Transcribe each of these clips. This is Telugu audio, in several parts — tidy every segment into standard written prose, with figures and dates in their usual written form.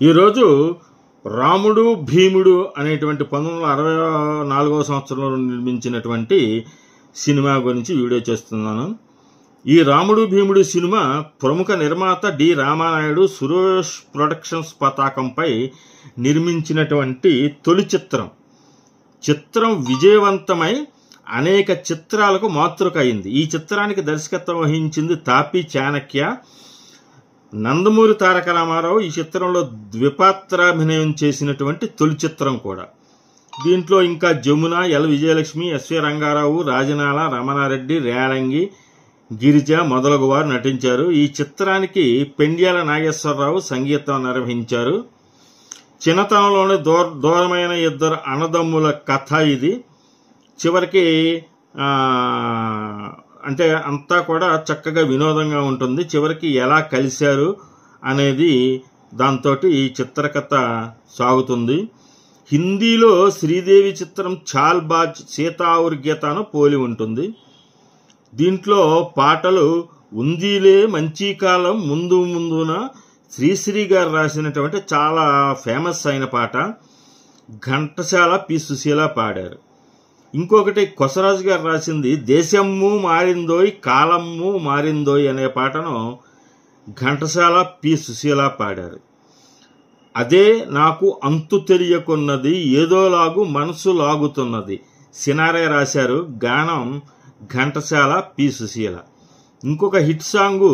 ఈరోజు రాముడు భీముడు అనేటువంటి 1964వ సంవత్సరంలో నిర్మించినటువంటి సినిమా గురించి వీడియో చేస్తున్నాను. ఈ రాముడు భీముడు సినిమా ప్రముఖ నిర్మాత డి రామానాయుడు సురేష్ ప్రొడక్షన్స్ పతాకంపై నిర్మించినటువంటి తొలి చిత్రం. చిత్రం విజయవంతమై అనేక చిత్రాలకు మాతృక అయింది. ఈ చిత్రానికి దర్శకత్వం వహించింది తాపీ చాణక్య. నందమూరి తారక రామారావు ఈ చిత్రంలో ద్విపాత్రాభినయం చేసినటువంటి తొలి చిత్రం కూడా. దీంట్లో ఇంకా జమున, ఎల్ విజయలక్ష్మి, ఎస్వి రంగారావు, రాజనాల, రమణారెడ్డి, రేలంగి, గిరిజ మొదలగు వారు నటించారు. ఈ చిత్రానికి పెండ్యాల నాగేశ్వరరావు సంగీతం నిర్వహించారు. చిన్నతనంలోనే దూరమైన ఇద్దరు అన్నదమ్ముల కథ ఇది. చివరికి అంటే అంతా కూడా చక్కగా వినోదంగా ఉంటుంది. చివరికి ఎలా కలిశారు అనేది దాంతో ఈ చిత్రకథ సాగుతుంది. హిందీలో శ్రీదేవి చిత్రం చాల్బాజ్ సీతా ఔర్ గీతాను పోలి ఉంటుంది. దీంట్లో పాటలు ఉందీలే మంచి కాలం ముందు ముందున శ్రీశ్రీ గారు రాసినటువంటి చాలా ఫేమస్ అయిన పాట. ఘంటసాల పి సుశీల పాడారు. ఇంకొకటి కొసరాజు గారు రాసింది దేశమ్ము మారిందోయ్ కాలమ్ము మారిందోయ్ అనే పాటను ఘంటసాల పి సుశీల పాడారు. అదే నాకు అంతు తెలియకున్నది ఏదోలాగు మనసు లాగుతున్నది సినారే రాశారు. గానం ఘంటసాల పి సుశీల. ఇంకొక హిట్ సాంగు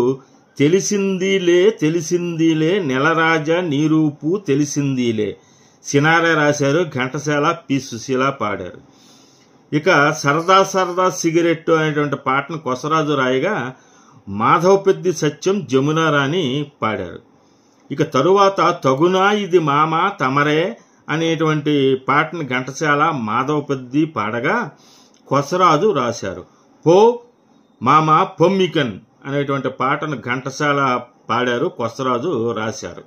తెలిసిందిలే తెలిసిందిలే నెలరాజ నీరూపు తెలిసిందిలే సినారే రాశారు. ఘంటసాల పి సుశీల పాడారు. ఇక సరదా సరదా సిగరెట్టు అనేటువంటి పాటను కొసరాజు రాయగా మాధవపెద్ది సత్యం, జమున రాణి పాడారు. ఇక తరువాత తగునా ఇది మామ తమరే అనేటువంటి పాటను ఘంటసాల, మాధవపెద్ది పాడగా కొసరాజు రాశారు. పో మామ పొమ్మికన్ అనేటువంటి పాటను ఘంటసాల పాడారు, కొసరాజు రాశారు.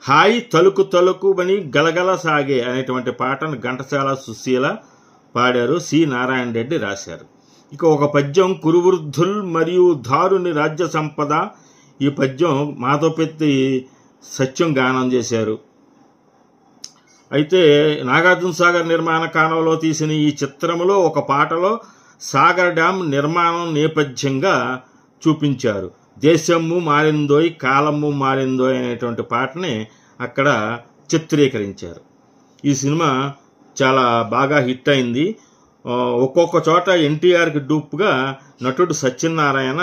హాయి తలుకు తలుకు అని గలగల సాగే అనేటువంటి పాటను ఘంటసాల, సుశీల పాడారు. సి నారాయణ రెడ్డి రాశారు. ఇక ఒక పద్యం కురువృద్ధుల్ మరియు దారుని రాజ్య సంపద. ఈ పద్యం మాధవపెద్ది సత్యం గానం చేశారు. అయితే నాగార్జున సాగర్ నిర్మాణ కాలంలో తీసిన ఈ చిత్రంలో ఒక పాటలో సాగర్ డ్యాం నిర్మాణం నేపథ్యంగా చూపించారు. దేశమ్ము మారిందోయ్ కాలమ్ము మారిందోయ్ అనేటువంటి పాటని అక్కడ చిత్రీకరించారు. ఈ సినిమా చాలా బాగా హిట్ అయింది. ఒక్కొక్క చోట ఎన్టీఆర్కి డూప్గా నటుడు సత్యనారాయణ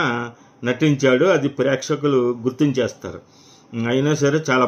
నటించాడు. అది ప్రేక్షకులు గుర్తించేస్తారు. అయినా సరే చాలా